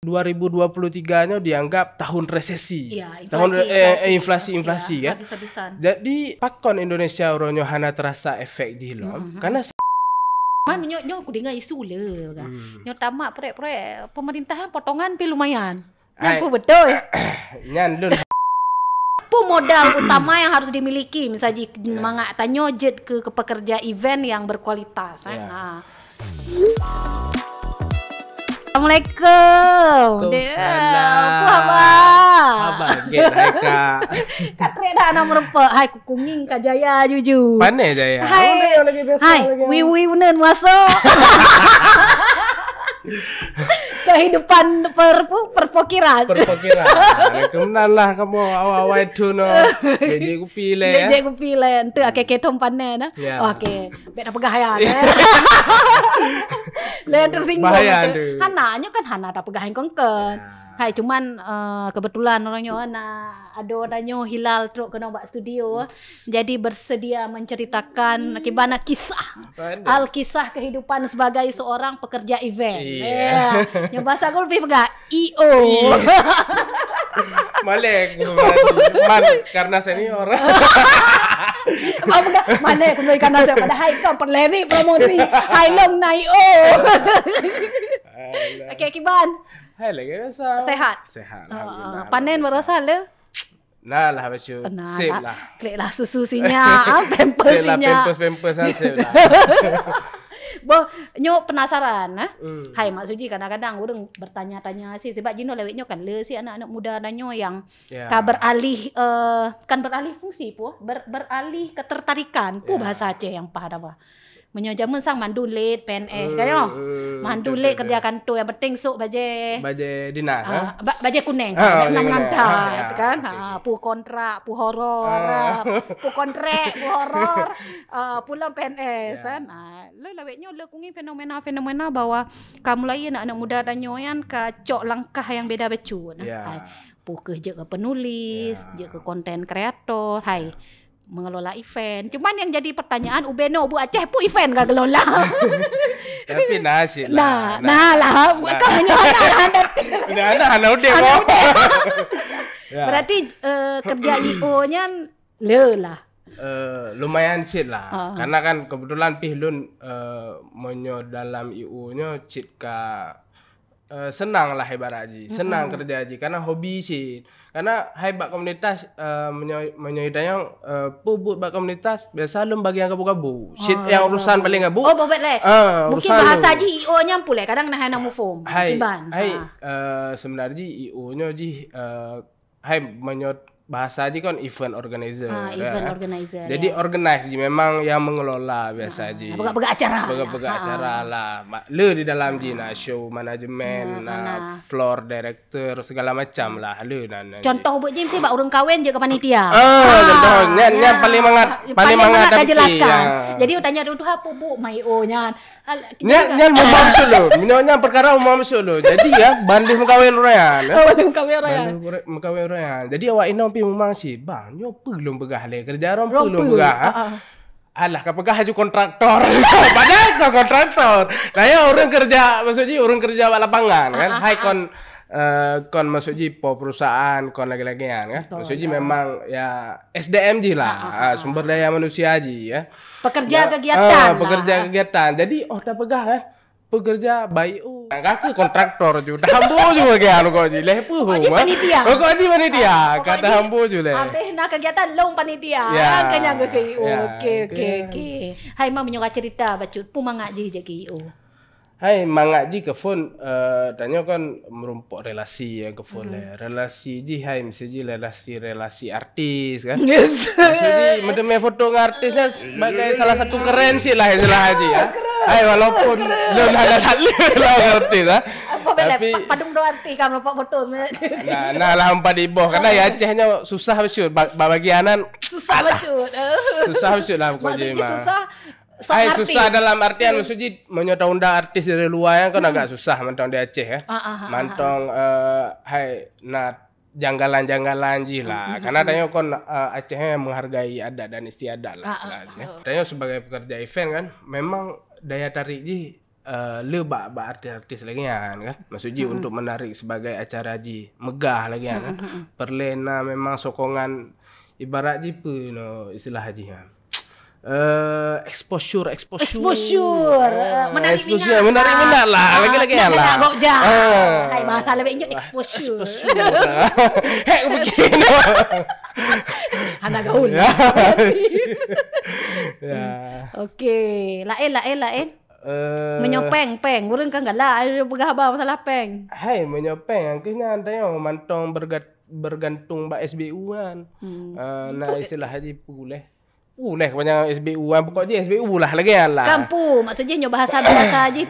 2023-nya dianggap tahun resesi. Iya, inflasi ya. Habis-habisan. Jadi pakon Indonesia oronyo hana terasa efek di hilom karena Man nyo aku dengar isu le kan. Nyo tamak proyek pemerintahan potongan pi lumayan. Apa betul? nyan lun Apa modal utama yang harus dimiliki misalnya mangak tanyo jet ke pekerja event yang berkualitas kan. Nah. Assalamualaikum. Waalaikumsalam. Apa get hai kak. Katre dah nak merupa. Hai kukunging Kak Jaya jujur. Pane Jaya. Hai. Lagi biasa Hai, lagi. wiwi unen masuk. Kehidupan perpokiran. Kemenan lah kamu awal-awal itu no. Jadi aku pilih ya. Jadi aku pilih. Itu akek tom panen nah. Ya. Okey. Bek dah pegahayan. Lain tersinggung. Bahaya tu. Hananya kan Hana dah pegahayan kongken. Hai cuman kebetulan orangnya ada danyo hilal truk kena buat studio. Jadi bersedia menceritakan bagaimana kisah. Kisah kehidupan sebagai seorang pekerja event. Iya. Yang bahasa aku lebih pegang EO. Malek. Man karena senior. Oh pegang mana aku beri karena saya pada hai kau perleri promosi. Hai long na EO. Okey Kiban. Hai lagi biasa. Sehat. Alhamdulillah. Panen berasa le. Nah lah bacu. Sip lah. Klik lah susu sinya, pampers Sip lah sinya. pampers sip lah. Bo, nyo penasaran Hai Mak Suji kadang-kadang orang bertanya-tanya sih sebab jino lewetnya kan le si anak-anak muda danyo yang ka beralih kan beralih fungsi pu beralih ketertarikan pu bahasa Aceh yang paham apa. Menyojamun sang mandu late PNS kan yo. Mandu late kerja kantor yang penting sok baje dinas baje kuning mengantar kan pu kontrak pu horor pu kontrak pu horor pulang PNS kan le lawetnya le kungi fenomena bahwa kamu lain anak muda danyo yang kacok langkah yang beda becu pu kerja ke penulis je ke konten kreator hai mengelola event. Cuman yang jadi pertanyaan Ubeno Bu Aceh pu event gak kelola. Tapi nasi lah. Nah lah bukan hanya anak udah Berarti kerja IO-nya le lah. Lumayan cit lah. Karena kan kebetulan pihlun monyo dalam IO-nya cit ka senang lah hebat aja. Senang kerja aja karena hobi sih. Karena hebat komunitas menyoidanya pubut bak komunitas biasa lum bagi yang gabu-gabu. Shit yang urusan paling gabu. Oh bobet le. Mungkin bahasa ji IO-nya pule kadang nah nak mufum. Hai. Sebenarnya IO-nya ji hai menyot bahasa aja kan event organizer. Event organizer. Jadi organize ji memang yang mengelola biasa aja. Pegak-pegak acara. Pegak-pegak acara lah. Le di dalam ji show manajemen, floor director segala macam lah le Contoh buat James sih bak orang kawin je ke panitia. Contohnya paling mangat jelaskan. Jadi tanya dulu apa bu maio-nya. Nyan mau masuk lo. Minumnya perkara mau masuk lo. Jadi ya banding mengkawin rayan. Mengkawin rayan. Jadi awak ini pi memang sih bang nyo belum pegah le kerja rom belum pegah. Alah kapegah haju kontraktor. Padahal kau kontraktor. Nah ya orang kerja maksudnya orang kerja bak lapangan kan. Hai kon maksudnya perusahaan kon lagi-lagian kan. Maksudnya memang ya SDM ji lah. Sumber daya manusia ji ya. Pekerja kegiatan. Pekerja kegiatan. Jadi dah pegah kan. Pekerja baik aku kontraktor juga hambu juga ke anu kau ji leh pu panitia kau ji panitia kata hambu juga leh habis nak kegiatan long panitia kenyang ke okey hai mau menyoka cerita bacut pu mangak ji je ke hai mangak ji ke phone tanya kan merumpok relasi ya ke phone relasi ji hai mesti relasi artis kan jadi medeme foto artisnya sebagai salah satu keren sih lah istilah haji ya. Hai walaupun belum ada artis lah. Tapi padung do artis kan lupa foto. Nah lah empat iboh karena ya Acehnya susah betul bagi anan susah betul. Susah betul lah pokoknya mah. Susah dalam artian maksudnya menyota undang artis dari luar yang kan agak susah mantong di Aceh ya. Mantong janggalan-janggalan ji lah. Karena tanya kon Acehnya menghargai adat dan istiadat lah. Tanya sebagai pekerja event kan memang daya tarik ji lebak artis lagi kan. Maksudnya untuk menarik sebagai acara haji megah lagi kan. Perlena memang sokongan ibarat jipe no istilah haji kan. Exposure menarik minat lah lagi lah. Hai bahasa lebihnya exposure. Hek begini. Anak gaul. Ya. Okey, lain. Menyopeng, urang kan galak pegah abang masalah peng. Hai menyopeng akhirnya ada yang mantong bergantung ba SBU kan. Nah istilah haji boleh kebanyakan SBU kan pokoknya SBU lah lagi lah. Kampu maksudnya nyo bahasa biasa aja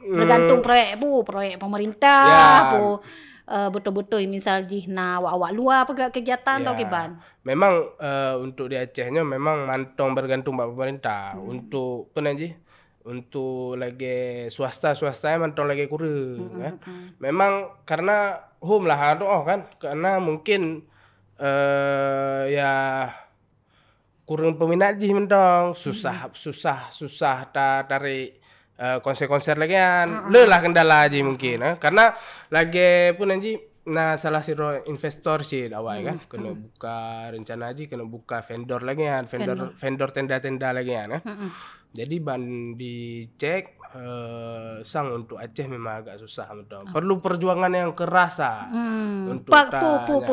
bergantung proyek pemerintah betul-betul misal jihna awak luar pegak kegiatan tau kiban. Memang untuk di Acehnya memang mantong bergantung ba pemerintah. Untuk penanji untuk lagi swasta mantong lagi kurang kan. Memang karena lah kan karena mungkin ya kurang peminat jih mentong susah tarik konser-konser lagi kan. Lelah kendala aja mungkin karena lagi pun anji salah siro investor sih awal kan kena buka rencana aja kena buka vendor lagi kan vendor tenda-tenda lagi kan. Jadi ban dicek sang untuk Aceh memang agak susah betul. Perlu perjuangan yang keras untuk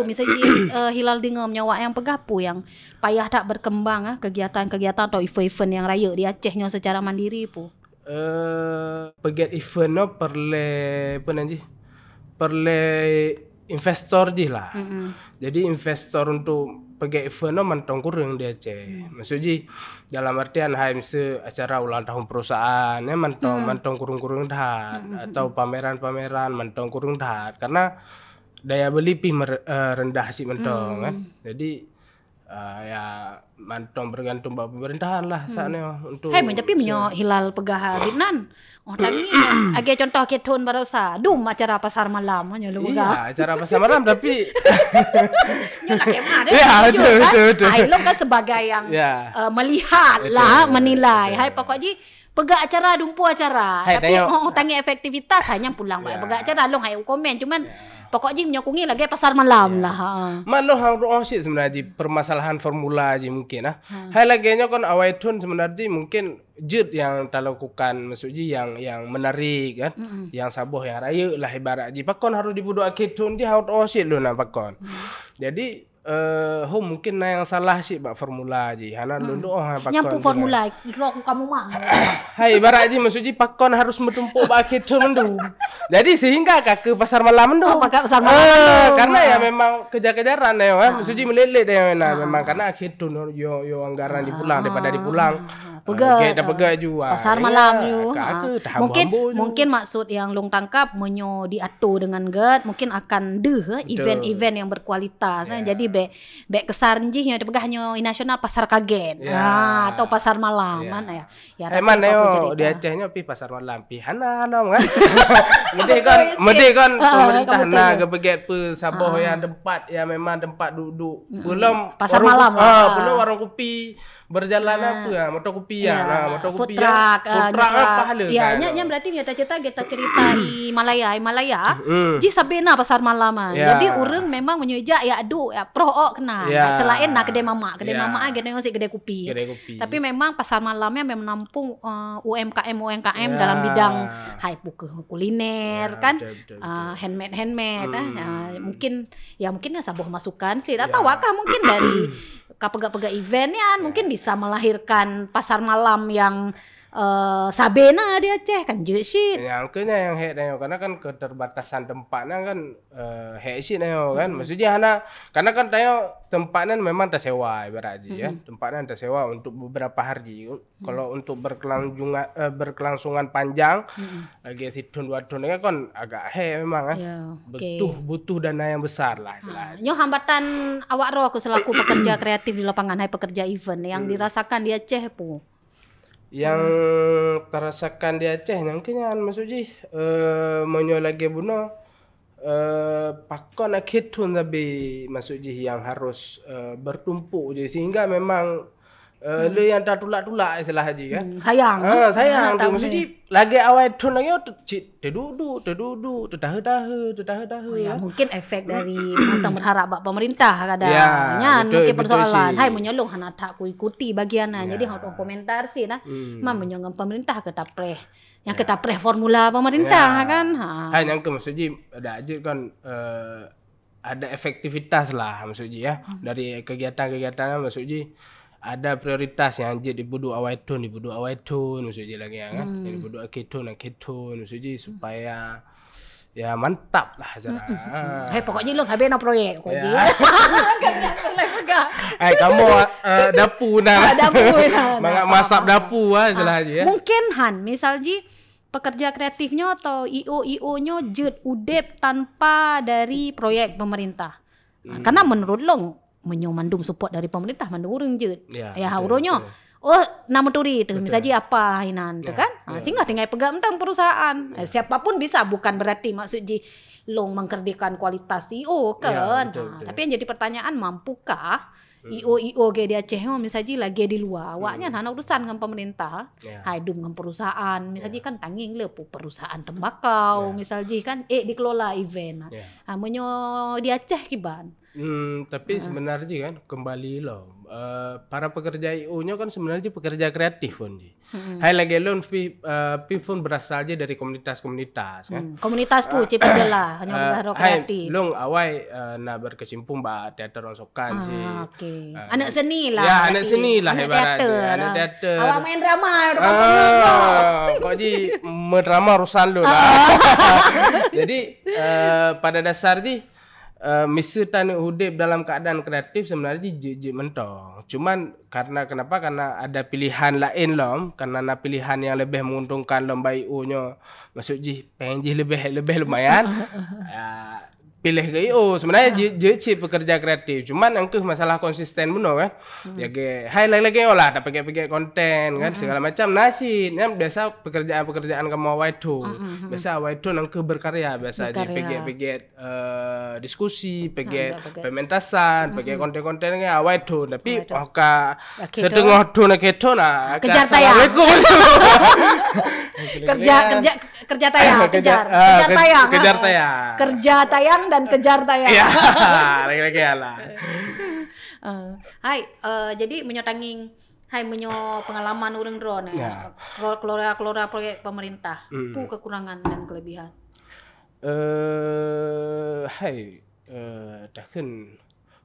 misalnya Hilal dengar nyawa yang pegapu yang payah tak berkembang kegiatan-kegiatan atau event-event yang raya di Acehnya secara mandiri pegiat event perle investor je lah. Jadi investor untuk pegiat event mantong kurang di Aceh. Maksudnya dalam artian se acara ulang tahun perusahaan mantong kurang dah atau pameran mantong kurang dah karena daya beli rendah sih mantong kan. Jadi ya mantong bergantung pada pemerintahan lah saatnya untuk. Tapi menyo Hilal pegah Bitnan. Tadi agak contoh ketun barosa. Acara pasar malam lu iya, acara pasar malam tapi betul. Lo kan sebagai yang melihat lah, menilai. Pokoknya pegak acara dumpu acara. Tapi tangi efektivitas hanya pulang pegak acara lo komen cuman pokoknya menyokongi lagi pasar malam lah. Mana sih sebenarnya permasalahan formula aja mungkin Hai laginya kan awal tun sebenarnya mungkin jut yang terlakukan maksudnya yang menarik kan, yang saboh yang raya lah ibarat aja. Pakon harus dibudu akitun dia harus lo pakon. Jadi mungkin yang salah sih bak formula aja. Hana lundu pakon. Nyampu formula aku kamu mah. Hai ibarat aja maksudnya pakon harus metumpuk bak akitun mendu. Jadi sehingga ke pasar malam mendu. Pasar malam. Karena ya memang kejar-kejaran ya kan. Maksudnya melilit ya memang karena akitun yo anggaran dipulang daripada dipulang. Pegak juga. Pasar malam mungkin maksud yang long tangkap menyo diatur dengan mungkin akan event-event yang berkualitas. Jadi bek kesar njihnya pegahnya nasional pasar kaget. Atau pasar malam mana ya. Emang di Acehnya pasar malam hana kan. Mede kan pemerintah kepeget saboh yang tempat ya memang tempat duduk. Belum pasar malam. Belum warung kopi berjalan motor kopi motor kopi food truck pahala nya berarti nyata-nyata kita cerita di Malaya ji sabena pasar malaman jadi urang memang menyejak ya pro kena selain kedai mama kedai kopi tapi memang pasar malamnya memang menampung UMKM dalam bidang kuliner kan handmade mungkin sabuh masukan sih tahu mungkin dari pegak-pegak event mungkin bisa melahirkan pasar malam yang sabena di Aceh kan je sih. Yang yang karena kan keterbatasan tempatnya kan sih kan. Maksudnya karena kan tempatnya memang tersewa ibarat aja tempatnya tersewa untuk beberapa hari. Kalau untuk berkelangsungan panjang lagi tahun 2 tahun kan agak memang kan. Butuh dana yang besar lah istilahnya. Nyo hambatan awak aku selaku pekerja kreatif di lapangan pekerja event yang dirasakan di Aceh yang terasakan di Aceh nyangkanya maksudnya monyo lagi buno pakon akitun tapi maksudnya yang harus bertumpuk je sehingga memang Le yang dah tulak-tulak istilah haji kan. Sayang. Sayang tu maksudnya lagi awal tu lagi cik terduduk, terdaha. Ya, mungkin efek dari mantang berharap bak pemerintah kadang. Ya, mungkin persoalan. betul Hai menyolong hana tak ku ikuti bagiannya. Jadi hang komentar sih nah. Menyongong pemerintah ke tapreh. Yang kita preh formula pemerintah kan. Hai yang ke maksudnya ada aja kan ada efektivitas lah maksudnya ya dari kegiatan-kegiatan maksudnya ada prioritas yang anjir dibudu awal tun maksudnya lagi ya kan yang dibudu aketun maksudnya supaya ya mantap lah cara. Hai pokoknya lo habis na proyek pokoknya. Kamu dapur nah. Masak dapur salah aja ya. Mungkin Han misalnya pekerja kreatifnya atau IO-nya jet udep tanpa dari proyek pemerintah. Karena menurut long menyomandung support dari pemerintah mandung urang jet. Ya hauronyo. Nama turi tu misalnya apa hinan tu kan. Sehingga tinggal pegang tentang perusahaan. Siapapun bisa bukan berarti maksudnya long mengkerdikan kualitas IO kan. Tapi yang jadi pertanyaan mampukah IO ke di Aceh misalnya lagi di luar awaknya hana urusan dengan pemerintah hidup dengan perusahaan misalnya kan tanging le perusahaan tembakau misalnya kan dikelola event menyo di Aceh kiban tapi sebenarnya kan kembali loh para pekerja IO-nya kan sebenarnya pekerja kreatif pun hai lagi lon pun berasal aja dari komunitas-komunitas kan komunitas pu cipta hanya bergaro kreatif long awai nak berkecimpung ba teater rongsokan sih anak seni lah ya anak seni lah ibaratnya anak teater awak main drama kok ji mendrama urusan lu lah jadi pada dasar ji misalnya hudib dalam keadaan kreatif sebenarnya jejak mentong. Cuman kenapa? Karena ada pilihan lain lom, karena ada pilihan yang lebih menguntungkan lom baik nya. Maksud pengen lebih lumayan. Pilih ke IO sebenarnya jejak pekerja kreatif. Cuman angkuh masalah konsisten benar kan. Jadi lagi lah tak pakai konten kan segala macam nasi. Yang biasa pekerjaan kamu awal itu. Biasa awal itu angkuh berkarya biasa pakai diskusi, pakai pementasan, pakai konten-konten yang awal itu. Tapi setengah tu nak itu nak kejar tayang. kerja tayang dan kejar tayang. Iya, lagi-lagi lah. Jadi menyotanging menyo pengalaman urang drone keluar proyek pemerintah. Pu kekurangan dan kelebihan. Dah kan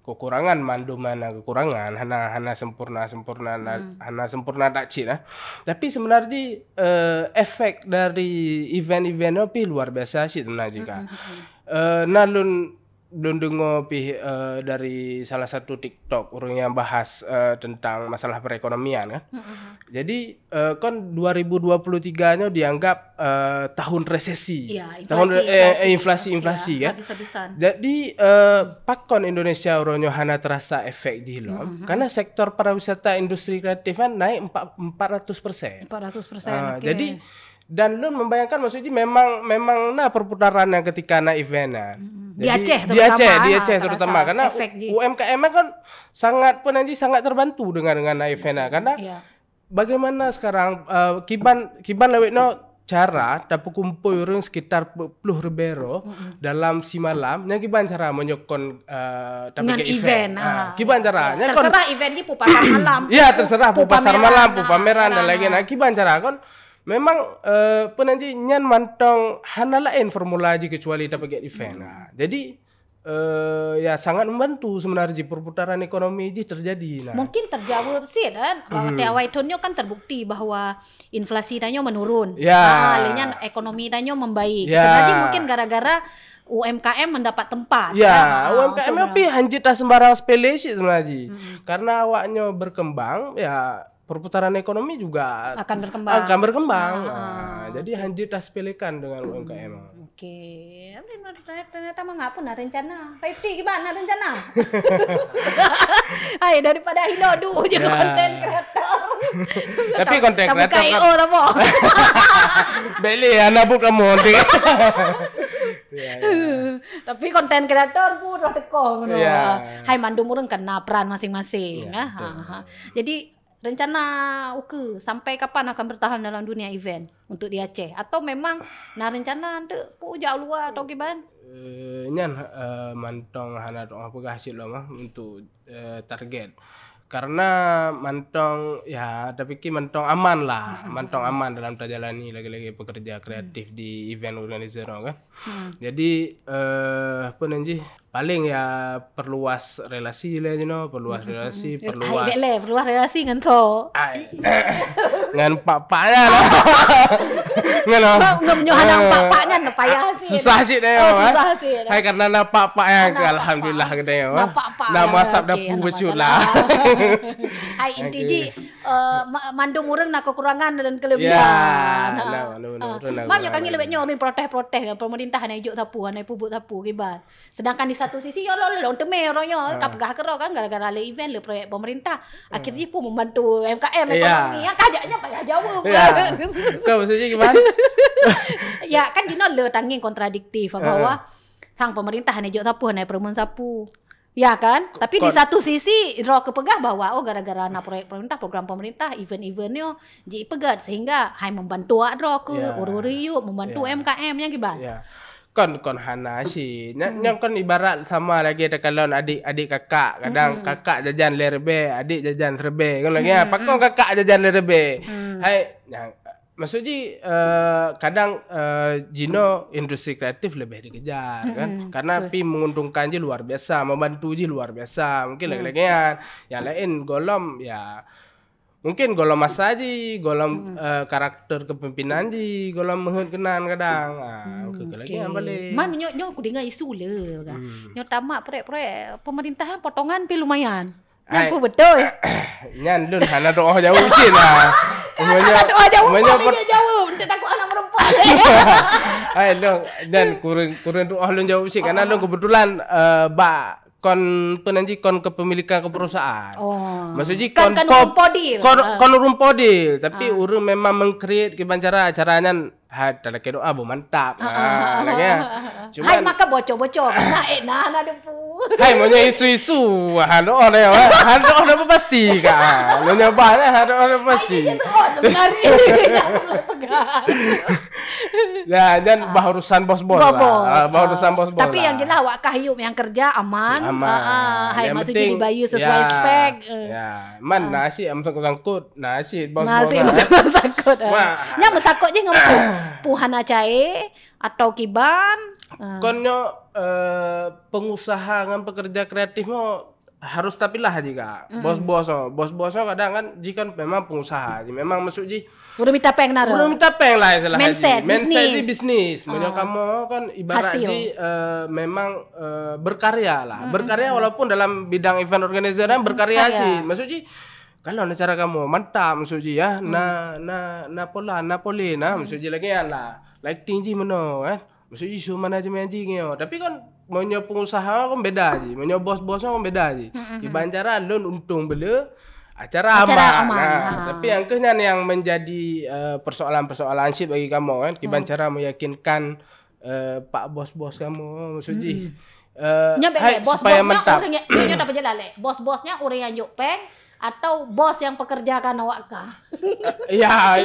kekurangan mandu mana kekurangan hana sempurna hana sempurna tak cik lah. Tapi sebenarnya efek dari event-event itu luar biasa sih sebenarnya kan. Nalun dengar dari salah satu TikTok orang yang bahas tentang masalah perekonomian kan. Jadi kan 2023-nya dianggap tahun resesi. Inflasi kan. Jadi pakon Indonesia orangnya hana terasa efek di hilom karena sektor pariwisata industri kreatif kan naik 400%. 400%. Jadi dan lu membayangkan maksudnya memang perputaran yang ketika event di Aceh terutama karena UMKM kan sangat terbantu dengan event karena bagaimana sekarang kiban lewetno cara dapat kumpul orang sekitar 10 rebero dalam si malam yang kiban cara menyokon dengan event kiban caranya terserah eventnya pu pasar malam terserah pu pasar malam pu pameran dan lain-lain kiban cara kan memang penanti nyan mantong hana lain formula aja kecuali dapat event. Jadi sangat membantu sebenarnya perputaran ekonomi ini terjadi. Mungkin terjawab sih kan bahwa TAWI tonyo kan terbukti bahwa inflasi danyo menurun. Lainnya ekonomi danyo membaik. Sebenarnya mungkin gara-gara UMKM mendapat tempat. UMKM tapi hanjit tak sembarang sepele sih sebenarnya. Karena awaknya berkembang perputaran ekonomi juga akan berkembang. Jadi hanjit tak sepelekan dengan UMKM. Oke. Ternyata mengapa nak rencana? 50 gimana rencana? Daripada Hinodu je konten kreator. Tapi konten kreator kan IO tamo. Beli anak buat kamu nanti. Tapi konten kreator pun roh teko ngono. Mandum urang kena peran masing-masing. Jadi rencana Uke sampai kapan akan bertahan dalam dunia event untuk di Aceh? Atau memang rencana pu jauh luar atau gimana? Nyan mantong hana doa pegah hasil lo mah untuk target. Karena mantong ya tapi ki mantong aman lah, mantong aman dalam terjalani lagi-lagi pekerja kreatif di event organizer kan. Jadi apa nanti paling ya perluas relasi lah perluas relasi, perluas relasi dengan to. Dengan pak-paknya lah. Enggak menyohana pak-paknya payah sih. Susah sih deh. Susah sih. Hai karena na pak-paknya alhamdulillah gede ya. Nah masak dapur besut lah. Hai inti mandung urang nak kekurangan dan kelebihan. Mamnya kan lebihnya orang protes-protes pemerintah na ijuk tapu, na pupuk tapu kibat. Sedangkan di satu sisi yo lo teme orangnya kapgah kero kan gara-gara le event le proyek pemerintah. Akhirnya pun membantu MKM ekonomi. Ya kajaknya payah jauh. Kau maksudnya gimana? Ya kan jino le tanging kontradiktif bahwa sang pemerintah na ijuk tapu, na permun sapu. Ya kan? Tapi di satu sisi roh kepegah bahwa gara-gara na proyek pemerintah, program pemerintah, event-eventnya jadi pegat sehingga hai membantu roh ke ururiu membantu MKM-nya gimana? Kon hana sih. Yang kon ibarat sama lagi ada kalau adik kakak, kadang kakak jajan lerbe, adik jajan serbe. Kan lagi apa kon kakak jajan lerbe. Hai maksudnya kadang Jino industri kreatif lebih dikejar kan karena pi menguntungkan je luar biasa, membantu je luar biasa. Mungkin lagi-lagian yang lain golom ya mungkin golom masa je, golom karakter kepemimpinan je, golom mengenan kadang. Lagi yang balik. Man nyo aku dengar isu le kan. Nyo tamak proyek pemerintahan potongan pi lumayan. Yang betul. Nyan lun hana doa jauh sih lah. Doa jauh. Jauh. Tidak takut anak perempuan. Hai lo dan kurang doa lun jauh sih karena lun kebetulan kon kepemilikan ke perusahaan. Maksudnya kon rumpodil tapi urang memang mengcreate ke caranya dalam doa mantap. Hai maka bocor-bocor. Nah depu. Hai maunya isu-isu. Hado ada apa pasti kak. Lo nyobanya hado pasti. Ya dan baharusan bos-bos lah. Baharusan bos-bos. Tapi yang jelas awak kahyum yang kerja aman. Hai maksudnya dibayar sesuai spek. Ya, man nasi amsak sangkut, nasi bos-bos. Nasi sangkut. Nya mesakut je ngomong puhana cae atau kiban. Konyo pengusaha dengan pekerja kreatif mo harus tapi lah jika bos-bos kadang kan jika memang pengusaha memang masuk ji udah minta peng naro udah minta peng lah istilah mindset bisnis menyo kamu kan ibarat ji memang berkarya lah berkarya walaupun dalam bidang event organizer berkarya sih maksud ji kalau cara kamu mantap maksud ji ya Napoli maksud ji lagi lah lighting ji meno kan maksud ji show manajemen ji ngeo tapi kan maunya pengusaha kan beda aja, maunya bos-bosnya kan beda aja. Ibarat cara lun untung bela, acara aman. Tapi yang kenyang yang menjadi persoalan-persoalan sih bagi kamu kan, ibarat cara meyakinkan pak bos-bos kamu, maksudnya supaya mantap. Bos-bosnya dapat jelas le. Bos-bosnya orang yang juk peng atau bos yang pekerjakan awak kah? Ya,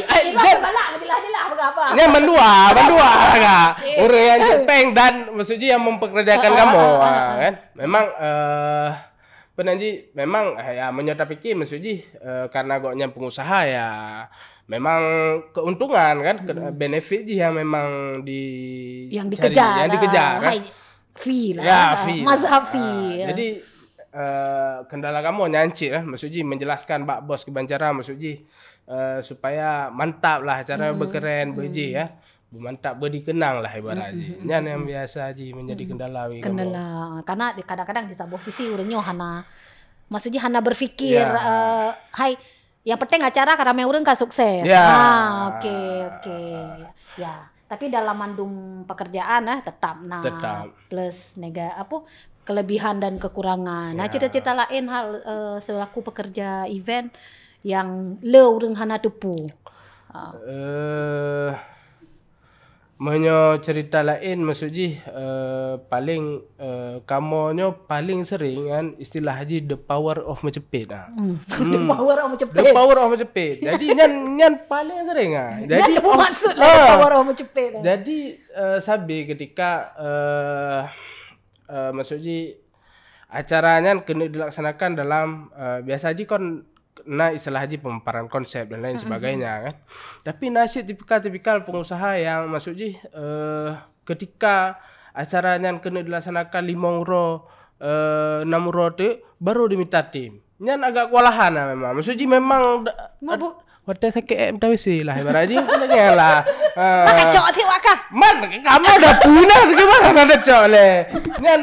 balak jelas-jelas berapa? Ini berdua kak. Orang yang jepeng dan maksudnya yang mempekerjakan kamu, kan? Memang penanji memang ya menyota pikir maksudnya karena goknya pengusaha ya memang keuntungan kan, benefit yang memang yang dikejar kan? Fee lah. Ya, fee. Mazhab fee. Jadi kendala kamu nyanci lah maksudnya menjelaskan Pak Bos ke Bancara maksudnya supaya mantap lah cara berkeren beji ya mantap berdikenang lah ibaratnya yang biasa aja menjadi kendala karena kadang-kadang di sebuah sisi urangnya hana maksudnya hana berpikir hai yang penting acara karena urang ka sukses oke ya tapi dalam mandung pekerjaan tetap plus kelebihan dan kekurangan. Nah, cita-cita lain hal selaku pekerja event yang le urang hana tepu. Menyo cerita lain maksudnya paling kamonyo paling sering kan istilah haji the power of mecepit The power of mecepit. The power of mecepit. Jadi nyan paling sering Jadi apa maksud the power of mecepit? Jadi sabi ketika maksudnya acaranya kena dilaksanakan dalam biasa haji kon istilah haji pemaparan konsep dan lain sebagainya kan. Tapi nasib tipikal pengusaha yang maksudnya ketika acaranya kena dilaksanakan 5 ro 6 ro tu baru diminta tim. Nyan agak kewalahan memang. Maksudnya memang wadah sakit MTWC lah ibaratnya lagi lah. Kacau ti wakah. Man kamu udah punah gimana ada cok le. Nyan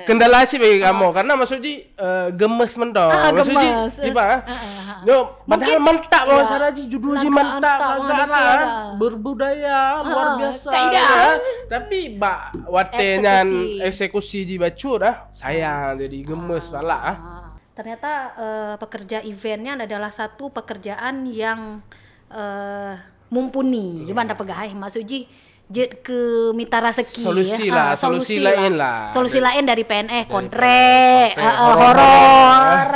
kendala sih bagi kamu karena maksudnya gemes mendong. Maksudnya gimana? Yo, padahal mantap bahwa saraji judul ji mantap negara berbudaya luar biasa. Tapi watenya eksekusi di bacur sayang jadi gemes pala. Ternyata pekerja eventnya adalah satu pekerjaan yang mumpuni. Cuma anda pegawai maksudnya jet ke mita rezeki solusi lain lah. Solusi lain dari PNS kontrak, horor.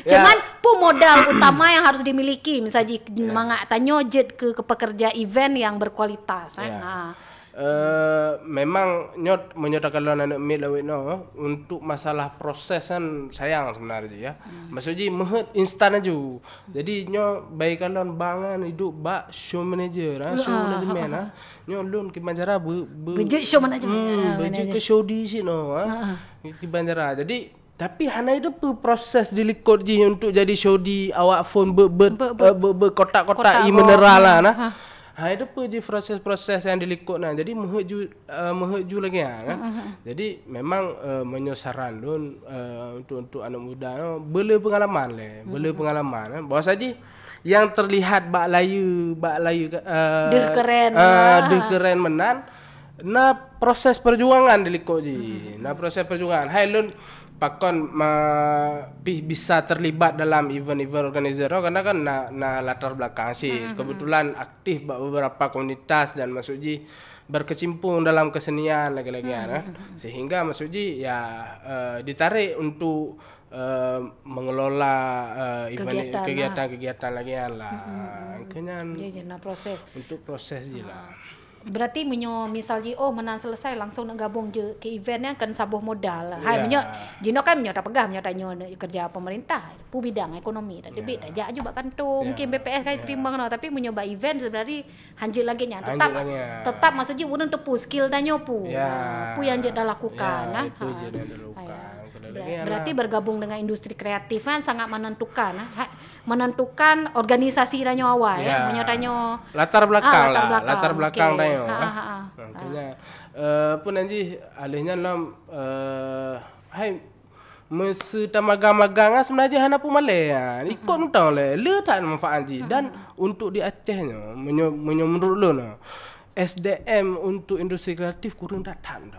Cuman modal utama yang harus dimiliki misalnya mangak tanyo jet ke pekerja event yang berkualitas. Memang menyodakalan anak mid lawit no untuk masalah proses kan sayang sebenarnya ya. Maksudnya mehet instan aja. Jadi nyo baik kalon bangan hidup bak show manager show manajemen nyo lun ke Banjara budget show manajemen. Budget ke show di sino di Banjara. Jadi tapi hana itu proses dilikut je untuk jadi show di awak phone berkotak-kotak mineral lah nah. Itu je proses-proses yang dilikut nah. Jadi meheju lagi kan. Jadi memang menyosaran lun untuk anak muda bela pengalaman bela pengalaman bahawa saja yang terlihat bak layu deh keren menan proses perjuangan dilikut je. Proses perjuangan hai lun pakon bisa terlibat dalam event-event organizer karena kan latar belakang sih kebetulan aktif beberapa komunitas dan maksudnya berkecimpung dalam kesenian lagi-lagi sehingga maksudnya ya ditarik untuk mengelola kegiatan-kegiatan lagi lah kena proses untuk proses je lah. Berarti misalnya menang selesai langsung nak gabung je ke eventnya kan sabuh modal. Hai jino kan tak pegah tanyo kerja pemerintah pu bidang ekonomi tak debit tak jak juga kantor mungkin BPS kai terima tapi menyoba event sebenarnya hanjit lagi nya tetap maksudnya urang tepu skill tanyo pu yang je dah lakukan berarti bergabung dengan industri kreatif kan sangat menentukan organisasi tanyo awal tanyo latar belakang tanyo. Makanya pun anji alihnya dalam hai meseta magang-magang sebenarnya hana pun malai ikut nutang le tak manfaat anji dan untuk di Acehnya menurut lo SDM untuk industri kreatif kurang datang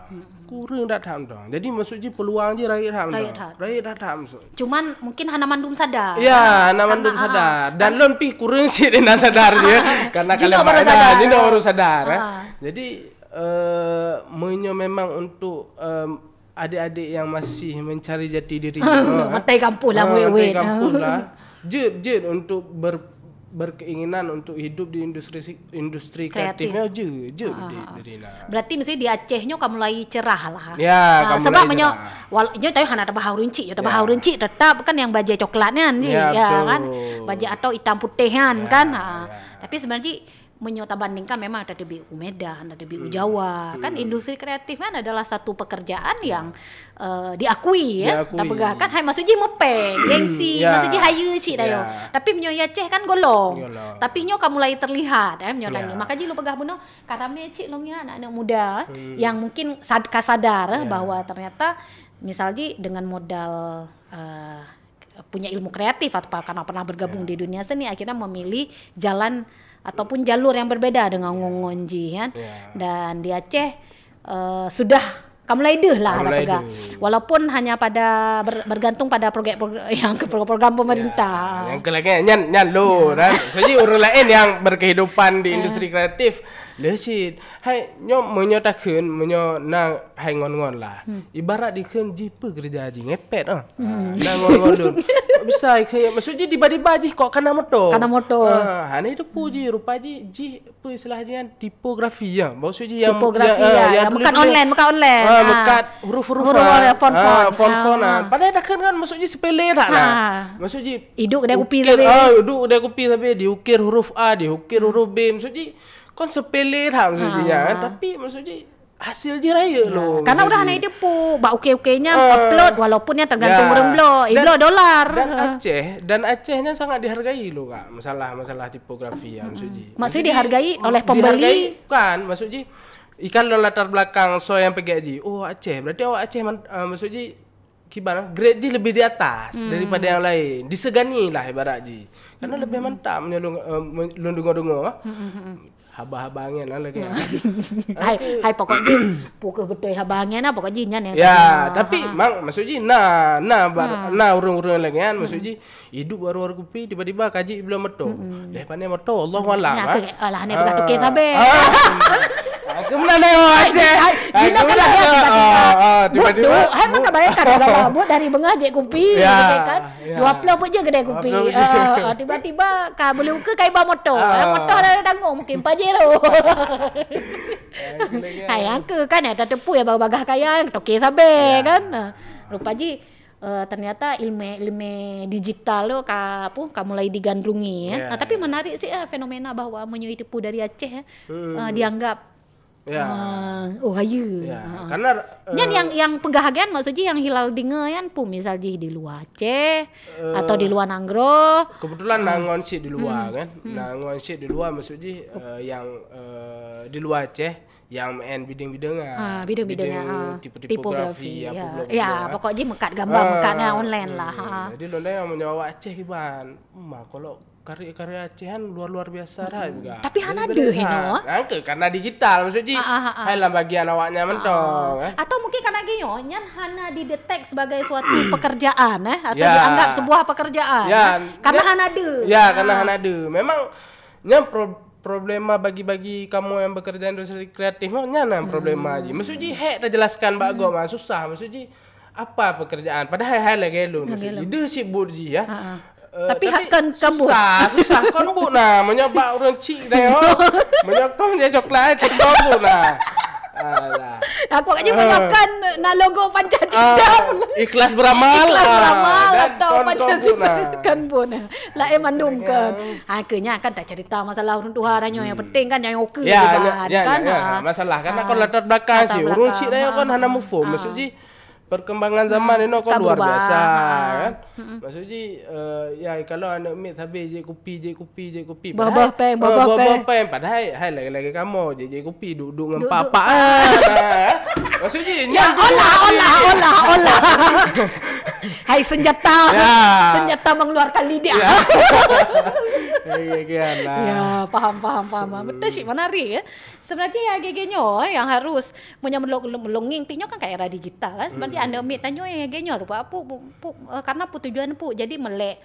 Jadi maksudnya peluang je rakyat datang. Cuman mungkin hana mandum sadar. Ya, hana mandum sadar. Dan lon pi kurang sih dan sadar je karena kalian baru sadar. Jadi memang untuk adik-adik yang masih mencari jati diri. Matai kampung lah Matai kampung lah. Jet untuk berkeinginan untuk hidup di industri kreatifnya berarti mesti di Acehnya kamu mulai cerah lah sebab menyo tahu hana ada bahau rinci tetap kan yang baja coklatnya kan baja atau hitam putihan kan tapi sebenarnya menyota bandingkan memang ada di BU Medan, ada di BU Jawa. Kan industri kreatif kan adalah satu pekerjaan yang diakui ya. Tak kan hai maksudnya mepe, gengsi, maksudnya hayu sih dayo. Tapi menyo Aceh kan golong. Tapi nyo kamu mulai terlihat menyo tanya. Makanya lu pegah buno karame cik longnya anak-anak muda yang mungkin sadar bahwa ternyata misalnya dengan modal punya ilmu kreatif atau karena pernah bergabung di dunia seni akhirnya memilih jalan ataupun jalur yang berbeda dengan Ngongonji kan. Dan di Aceh sudah kamu laiduh lah ada pegang. Walaupun hanya pada bergantung pada program pemerintah. Yang kelaknya nyan lo kan. Jadi orang lain yang berkehidupan di industri kreatif Lesit. Hai nyo menyo takun menyo na hai ngon-ngon lah. Ibarat di keun ji pe kerja ji ngepet ah. Na ngon-ngon dun. Bisa ke maksud ji tiba-tiba ji kok kana motor. Hani itu puji rupa ji pe istilah ji kan tipografi ya. Maksud ji yang tipografi yang bukan online. Mekat huruf-huruf font. Padahal takun kan maksud ji sepele tak lah. Maksud ji hidup kedai kopi tapi. Hidup kedai kopi tapi diukir huruf A, diukir huruf B. Maksud ji kon sepele tak maksudnya kan, tapi maksudnya hasil je raya lo. Karena udah naik depu, bak ukey-ukeynya upload walaupun yang tergantung orang blo dolar. Dan Acehnya sangat dihargai lo Kak. Masalah tipografi ya maksudnya. Maksudnya dihargai oleh pembeli kan, maksudnya ikan lo latar belakang so yang PGJ. Oh Aceh, berarti awak Aceh maksudnya gimana? Grade ji lebih di atas daripada yang lain. Disegani lah ibarat ji. Karena lebih mantap menyelung dengar-dengar. Haba-habangnya lah lagi. Hai pokoknya pukul betul habangnya nah pokoknya nyan yang. Ya, tapi mang maksudnya nah urung-urung lagi kan maksudnya hidup baru kopi tiba-tiba kaji belum metu. Daripada metu Allahualam. Alah ne begat ke sabe. Aku mana Aceh. Dino kan lagi tiba-tiba. Hai mang kebayangkan sama buat dari bengah je kopi kan. 20 pun je kedai kopi. Tiba-tiba ka boleh uke kai ba motor. Motor ada dangung mungkin paje tu. Hai angke kan ada tepu ya bagah kaya toke sabe kan. Rupa ji ternyata ilmu digital lo ka mulai digandrungi ya. Tapi menarik sih fenomena bahwa menyui tepu dari Aceh dianggap hayu. Karena yang penggahagian maksudnya yang hilal dinge kan misal di luar Aceh atau di luar Nanggro. Kebetulan nangon sih di luar kan. Nangon sih di luar maksudnya yang di luar Aceh yang main bidang-bidangan. Tipografi ya pokoknya mekat gambar mekatnya online lah. Jadi londa yang menyawa Aceh kiban. Kalau karya Acehan luar biasa dah juga. Tapi hana ada hino. Karena digital maksudnya. Hai lah bagian awaknya mentong. Atau mungkin karena gini nyan hana didetek sebagai suatu pekerjaan atau dianggap sebuah pekerjaan. Karena hana ada. Karena hana ada. Memang nyan problema bagi kamu yang bekerja industri kreatif nyan problema aja. Maksudnya dah jelaskan bagus susah maksudnya apa pekerjaan padahal lagi lu maksudnya dia sibuk je ya. Tapi kan kamu susah kan bu nah menyoba orang cik dah menyokong dia coklat cik bu nah aku aja menyokan na logo Pancasila ikhlas beramal atau Pancasila kan bu nah lah mandung kan akhirnya kan tak cerita masalah orang Tuhan yang penting kan yang oke kan masalah karena kalau latar belakang sih orang cik dah kan hana move maksudnya perkembangan zaman ini kan luar biasa kan. Maksudnya ya kalau anak mit habis je kopi. Babah peng. Padahal lagi kamu je kopi duduk dengan papa. Maksudnya olah. Hai senjata mengeluarkan lidah. Ya, paham. Betul sih menarik ya. Sebenarnya ya GG-nyo yang harus melonging pinyo kan kayak era digital kan. Sebenarnya anda ambil tanyo yang GG-nyo rupa karena tujuan jadi melek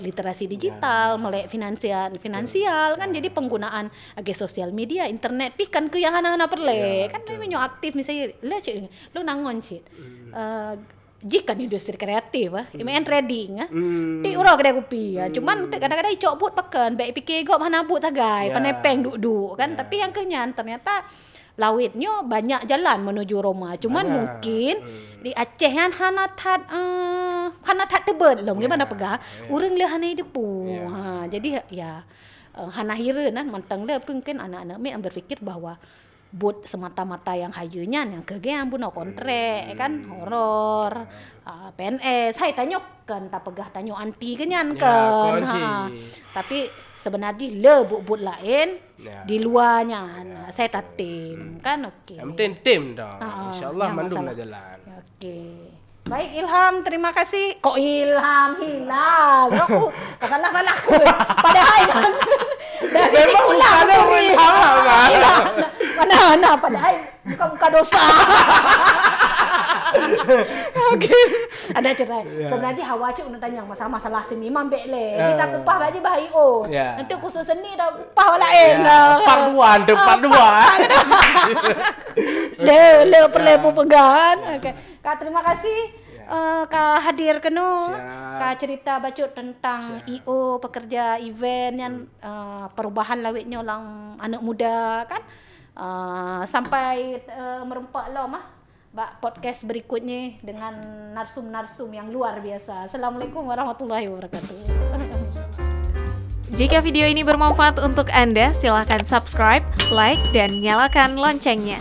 literasi digital, melek finansial kan jadi penggunaan sosial media, internet kan ke yang hana-hana perle kan pinyo aktif misalnya lo nangon cik. Jika industri kreatif main trading ti uro kedai kopi cuman kadang-kadang cok but pekan baik fikir gok mana but tagai panepeng duduk kan tapi yang kenyan ternyata lawitnya banyak jalan menuju Roma cuman mungkin di Aceh kan hana tat tebet loh gimana pegah urang le hana depu jadi ya hana hira nan mentang le mungkin anak-anak mi berpikir bahwa but semata-mata yang hayunya yang kegean buno kontrak kan horor PNS hai tanyokan tak pegah tanyo anti kenyan kan tapi sebenarnya le but lain di luarnya saya tak tim kan okey yang penting tim dah insyaallah mandung lah jalan okey. Baik Ilham, terima kasih. Kok Ilham hilang? Aku salah aku. Padahal kan dari ulang mana padahal bukan dosa. Oke. Ada cerai. Sebenarnya Hawa cuk nak tanya masalah seni mambek le. Kita kupah baje bahai oh. Nanti khusus seni dah kupah lain lah. Part 1, part 2. Le perlebu pegan. Okey. Kak terima kasih. Kak hadir kenu. Kak cerita bacot tentang IO pekerja event yang perubahan lawitnya orang anak muda kan. Sampai merempak lah mah podcast berikutnya dengan narsum-narsum yang luar biasa. Assalamualaikum warahmatullahi wabarakatuh. Jika video ini bermanfaat untuk Anda, silakan subscribe, like, dan nyalakan loncengnya.